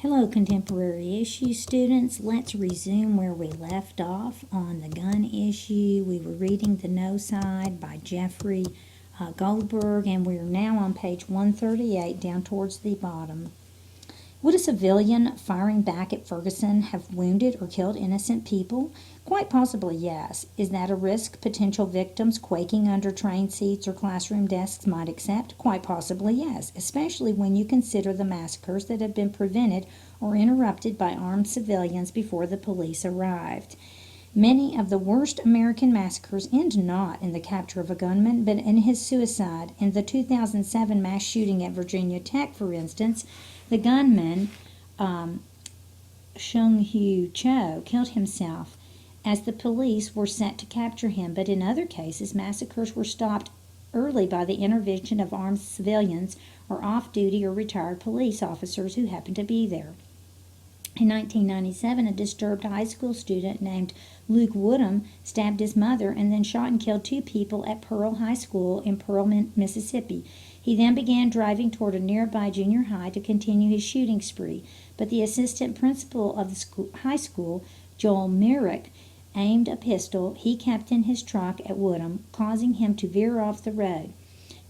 Hello, contemporary issue students. Let's resume where we left off on the gun issue. We were reading The No Side by Jeffrey Goldberg, and we're now on page 138 down towards the bottom. Would a civilian firing back at Ferguson have wounded or killed innocent people? Quite possibly, yes. Is that a risk potential victims quaking under train seats or classroom desks might accept? Quite possibly, yes, especially when you consider the massacres that have been prevented or interrupted by armed civilians before the police arrived. Many of the worst American massacres end not in the capture of a gunman, but in his suicide. In the 2007 mass shooting at Virginia Tech, for instance, the gunman, Seung-Hui Cho, killed himself as the police were set to capture him, but in other cases, massacres were stopped early by the intervention of armed civilians or off-duty or retired police officers who happened to be there. In 1997, a disturbed high school student named Luke Woodham stabbed his mother and then shot and killed two people at Pearl High School in Pearl, Mississippi. He then began driving toward a nearby junior high to continue his shooting spree, but the assistant principal of the high school, Joel Myrick, aimed a pistol he kept in his truck at Woodham, causing him to veer off the road.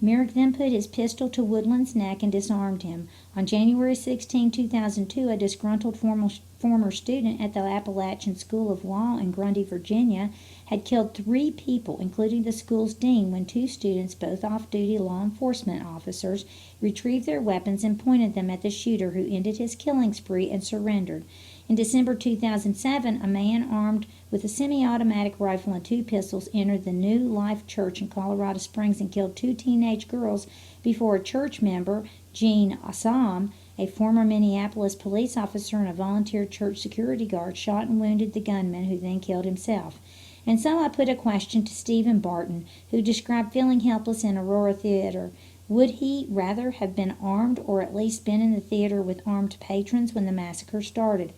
Merrick then put his pistol to Woodland's neck and disarmed him. On January 16, 2002, a disgruntled former student at the Appalachian School of Law in Grundy, Virginia, had killed 3 people, including the school's dean, when 2 students, both off-duty law enforcement officers, retrieved their weapons and pointed them at the shooter, who ended his killing spree and surrendered. In December 2007, a man armed with a semi-automatic rifle and 2 pistols entered the New Life Church in Colorado Springs and killed 2 teenage girls before a church member, Gene Assam, a former Minneapolis police officer and a volunteer church security guard, shot and wounded the gunman, who then killed himself. And so I put a question to Stephen Barton, who described feeling helpless in Aurora Theater. Would he rather have been armed or at least been in the theater with armed patrons when the massacre started?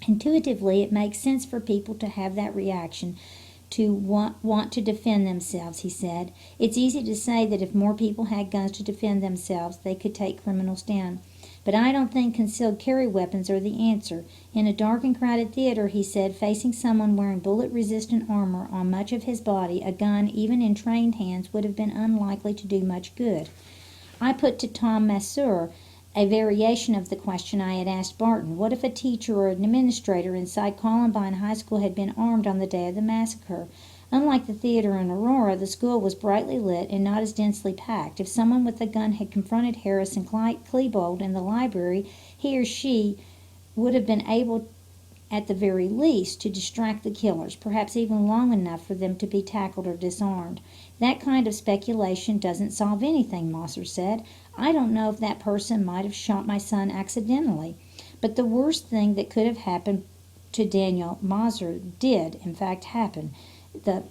Intuitively, it makes sense for people to have that reaction, to want to defend themselves, he said. It's easy to say that if more people had guns to defend themselves, they could take criminals down. But I don't think concealed carry weapons are the answer. In a dark and crowded theater, he said, facing someone wearing bullet-resistant armor on much of his body, a gun, even in trained hands, would have been unlikely to do much good. I put to Tom Masseur a variation of the question I had asked Barton. What if a teacher or an administrator inside Columbine High School had been armed on the day of the massacre? Unlike the theater in Aurora, the school was brightly lit and not as densely packed. If someone with a gun had confronted Harris and Klebold in the library, he or she would have been able, at the very least, to distract the killers, perhaps even long enough for them to be tackled or disarmed. That kind of speculation doesn't solve anything, Mosser said. I don't know if that person might have shot my son accidentally. But the worst thing that could have happened to Daniel Mosser did, in fact, happen. The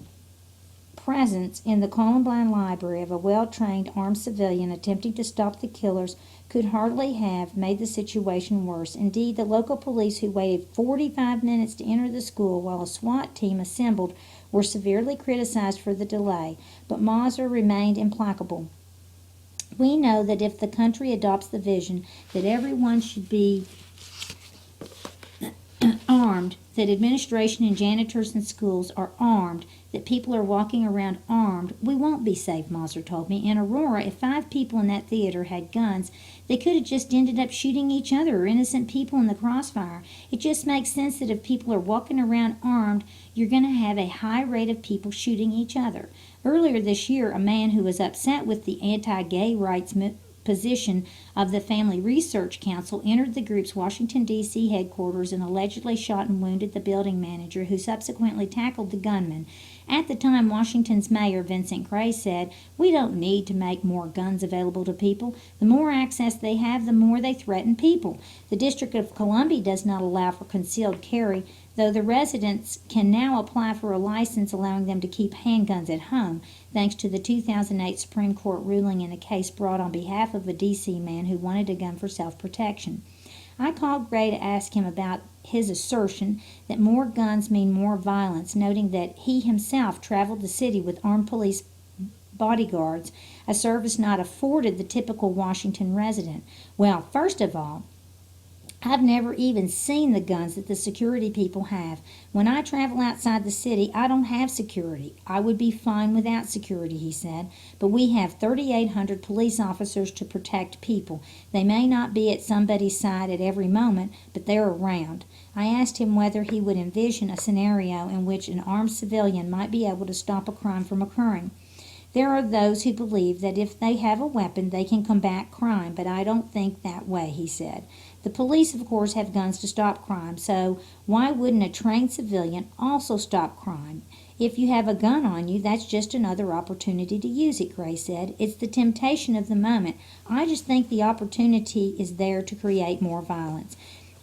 presence in the Columbine Library of a well-trained armed civilian attempting to stop the killers could hardly have made the situation worse. Indeed, the local police, who waited 45 minutes to enter the school while a SWAT team assembled, were severely criticized for the delay. But Mosser remained implacable. We know that if the country adopts the vision that everyone should be armed, that administration and janitors in schools are armed, that people are walking around armed, we won't be safe, Mosser told me. In Aurora, if 5 people in that theater had guns, they could have just ended up shooting each other or innocent people in the crossfire. It just makes sense that if people are walking around armed, you're going to have a high rate of people shooting each other. Earlier this year, a man who was upset with the anti-gay rights position of the Family Research Council entered the group's Washington, D.C. headquarters and allegedly shot and wounded the building manager, who subsequently tackled the gunman. At the time, Washington's mayor, Vincent Gray, said, "We don't need to make more guns available to people. The more access they have, the more they threaten people." The District of Columbia does not allow for concealed carry, though the residents can now apply for a license allowing them to keep handguns at home, thanks to the 2008 Supreme Court ruling in a case brought on behalf of a D.C. man who wanted a gun for self-protection. I called Gray to ask him about his assertion that more guns mean more violence, noting that he himself traveled the city with armed police bodyguards, a service not afforded the typical Washington resident. Well, first of all, I've never even seen the guns that the security people have. When I travel outside the city, I don't have security. I would be fine without security, he said. But we have 3,800 police officers to protect people. They may not be at somebody's side at every moment, but they're around. I asked him whether he would envision a scenario in which an armed civilian might be able to stop a crime from occurring. There are those who believe that if they have a weapon, they can combat crime, but I don't think that way, he said. The police, of course, have guns to stop crime, so why wouldn't a trained civilian also stop crime? If you have a gun on you, that's just another opportunity to use it, Gray said. It's the temptation of the moment. I just think the opportunity is there to create more violence.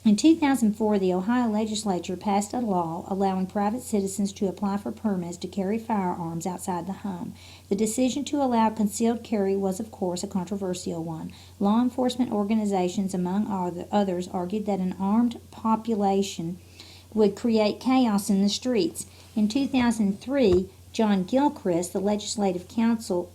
In 2004, the Ohio legislature passed a law allowing private citizens to apply for permits to carry firearms outside the home. The decision to allow concealed carry was, of course, a controversial one. Law enforcement organizations, among others, argued that an armed population would create chaos in the streets. In 2003, John Gilchrist, the legislative counsel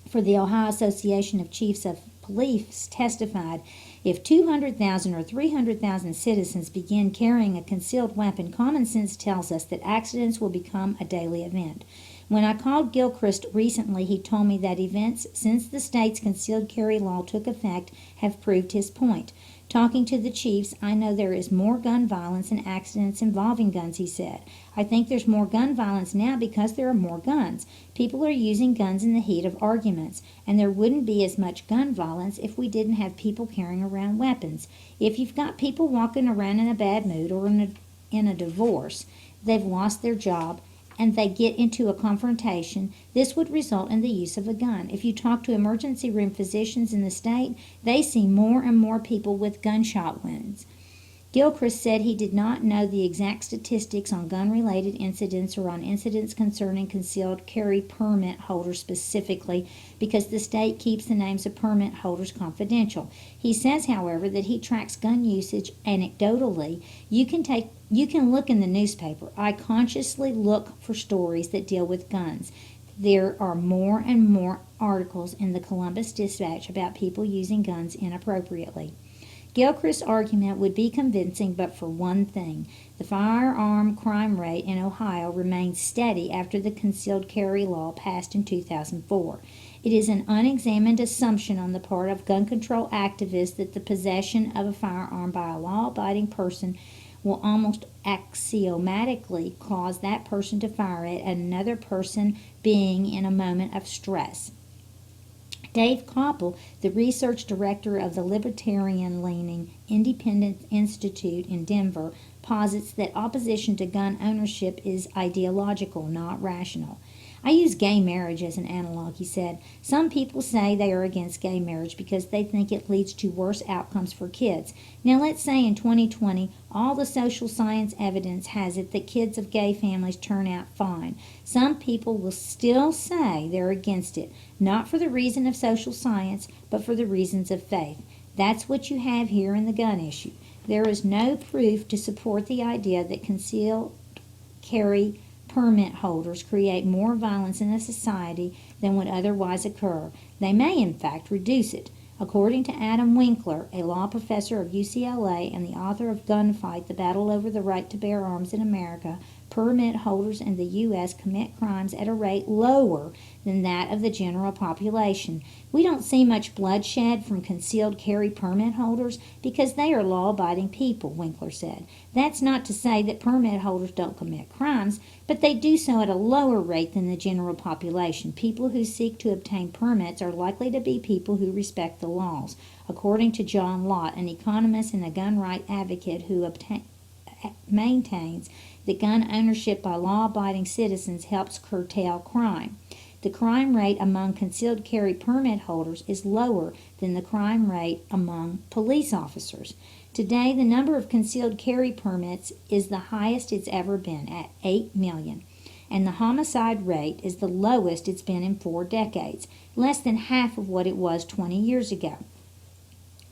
for the Ohio Association of Chiefs of Police, testified, if 200,000 or 300,000 citizens begin carrying a concealed weapon, common sense tells us that accidents will become a daily event. When I called Gilchrist recently, he told me that events since the state's concealed carry law took effect have proved his point. Talking to the chiefs, I know there is more gun violence and accidents involving guns, he said. I think there's more gun violence now because there are more guns. People are using guns in the heat of arguments, and there wouldn't be as much gun violence if we didn't have people carrying around weapons. If you've got people walking around in a bad mood or in a divorce, they've lost their job, and they get into a confrontation, this would result in the use of a gun. If you talk to emergency room physicians in the state, they see more and more people with gunshot wounds. Gilchrist said he did not know the exact statistics on gun-related incidents or on incidents concerning concealed carry permit holders specifically because the state keeps the names of permit holders confidential. He says, however, that he tracks gun usage anecdotally. You can look in the newspaper. I consciously look for stories that deal with guns. There are more and more articles in the Columbus Dispatch about people using guns inappropriately. Gilchrist's argument would be convincing but for one thing. The firearm crime rate in Ohio remained steady after the concealed carry law passed in 2004. It is an unexamined assumption on the part of gun control activists that the possession of a firearm by a law-abiding person will almost axiomatically cause that person to fire it at another person being in a moment of stress. Dave Koppel, the research director of the libertarian-leaning Independent Institute in Denver, posits that opposition to gun ownership is ideological, not rational. I use gay marriage as an analog, he said. Some people say they are against gay marriage because they think it leads to worse outcomes for kids. Now let's say in 2020, all the social science evidence has it that kids of gay families turn out fine. Some people will still say they're against it, not for the reason of social science, but for the reasons of faith. That's what you have here in the gun issue. There is no proof to support the idea that concealed carry permit holders create more violence in a society than would otherwise occur. They may, in fact, reduce it. According to Adam Winkler, a law professor of UCLA and the author of Gunfight, The Battle Over the Right to Bear Arms in America, permit holders in the U.S. commit crimes at a rate lower than that of the general population. We don't see much bloodshed from concealed carry permit holders because they are law-abiding people, Winkler said. That's not to say that permit holders don't commit crimes, but they do so at a lower rate than the general population. People who seek to obtain permits are likely to be people who respect the laws, according to John Lott, an economist and a gun rights advocate who maintains that gun ownership by law-abiding citizens helps curtail crime. The crime rate among concealed carry permit holders is lower than the crime rate among police officers. Today, the number of concealed carry permits is the highest it's ever been, at 8 million, and the homicide rate is the lowest it's been in 4 decades, less than half of what it was 20 years ago.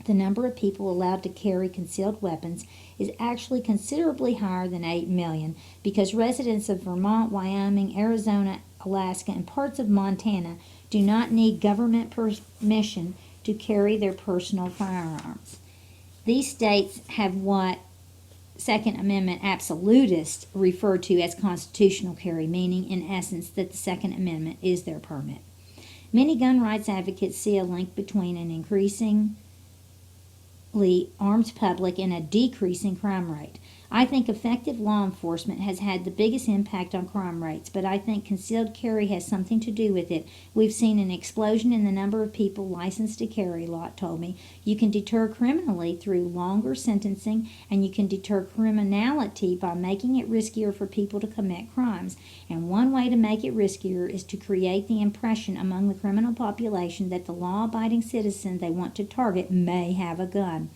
The number of people allowed to carry concealed weapons is actually considerably higher than 8 million because residents of Vermont, Wyoming, Arizona, Alaska, and parts of Montana do not need government permission to carry their personal firearms. These states have what Second Amendment absolutists refer to as constitutional carry, meaning, in essence, that the Second Amendment is their permit. Many gun rights advocates see a link between an increasingly armed public and a decreasing crime rate. I think effective law enforcement has had the biggest impact on crime rates, but I think concealed carry has something to do with it. We've seen an explosion in the number of people licensed to carry, Lott told me. You can deter criminally through longer sentencing, and you can deter criminality by making it riskier for people to commit crimes. And one way to make it riskier is to create the impression among the criminal population that the law-abiding citizen they want to target may have a gun.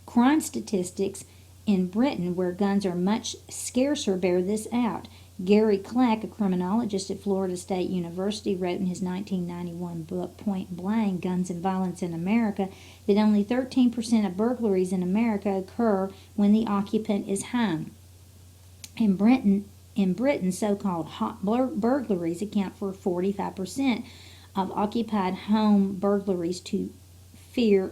Crime statistics in Britain, where guns are much scarcer, bear this out. Gary Kleck, a criminologist at Florida State University, wrote in his 1991 book, Point Blank, Guns and Violence in America, that only 13% of burglaries in America occur when the occupant is home. In Britain, so-called hot burglaries account for 45% of occupied home burglaries to fear.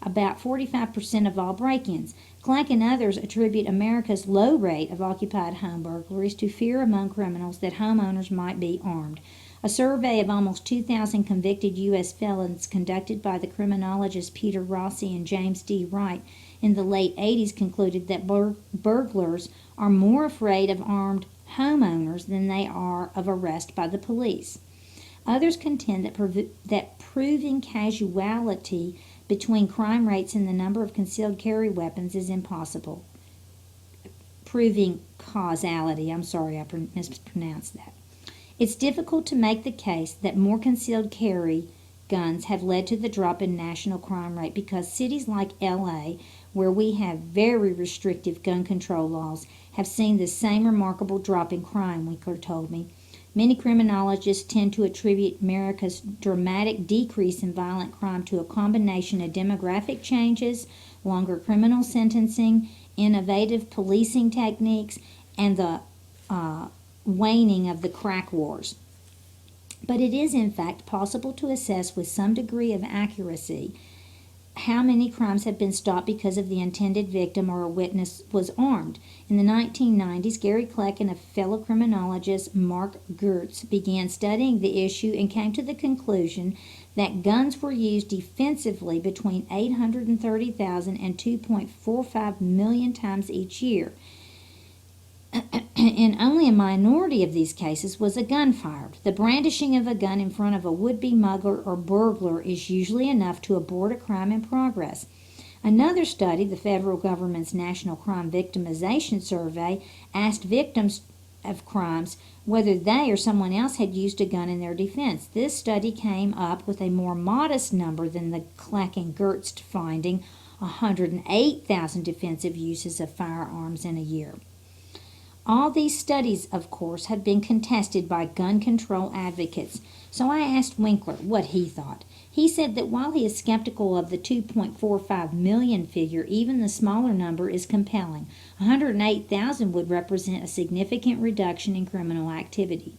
About 45% of all break-ins. Kleck and others attribute America's low rate of occupied home burglaries to fear among criminals that homeowners might be armed. A survey of almost 2,000 convicted U.S. felons conducted by the criminologists Peter Rossi and James D. Wright in the late 80s concluded that burglars are more afraid of armed homeowners than they are of arrest by the police. Others contend that proving causality between crime rates and the number of concealed carry weapons is impossible. Proving causality, I'm sorry I mispronounced that. It's difficult to make the case that more concealed carry guns have led to the drop in national crime rate because cities like LA, where we have very restrictive gun control laws, have seen the same remarkable drop in crime, Winkler told me. Many criminologists tend to attribute America's dramatic decrease in violent crime to a combination of demographic changes, longer criminal sentencing, innovative policing techniques, and the waning of the crack wars. But it is, in fact, possible to assess with some degree of accuracy how many crimes have been stopped because of the intended victim or a witness was armed. In the 1990s, Gary Kleck and a fellow criminologist, Mark Gertz, began studying the issue and came to the conclusion that guns were used defensively between 830,000 and 2.45 million times each year. In only a minority of these cases was a gun fired. The brandishing of a gun in front of a would-be mugger or burglar is usually enough to abort a crime in progress. Another study, the federal government's National Crime Victimization Survey, asked victims of crimes whether they or someone else had used a gun in their defense. This study came up with a more modest number than the Kleck and Gertz finding, 108,000 defensive uses of firearms in a year. All these studies, of course, have been contested by gun control advocates, so I asked Winkler what he thought. He said that while he is skeptical of the 2.45 million figure, even the smaller number is compelling. 108,000 would represent a significant reduction in criminal activity.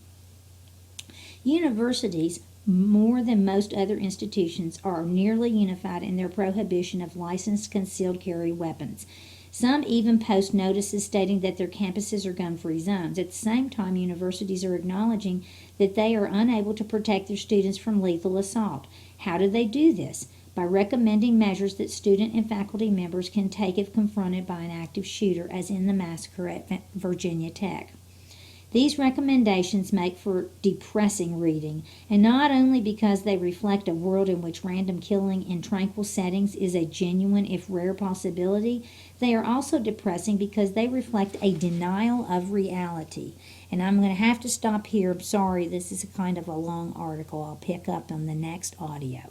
Universities, more than most other institutions, are nearly unified in their prohibition of licensed concealed carry weapons. Some even post notices stating that their campuses are gun-free zones. At the same time, universities are acknowledging that they are unable to protect their students from lethal assault. How do they do this? By recommending measures that student and faculty members can take if confronted by an active shooter, as in the massacre at Virginia Tech. These recommendations make for depressing reading, and not only because they reflect a world in which random killing in tranquil settings is a genuine, if rare, possibility, they are also depressing because they reflect a denial of reality. And I'm going to have to stop here. I'm sorry, this is a kind of a long article. I'll pick up on the next audio.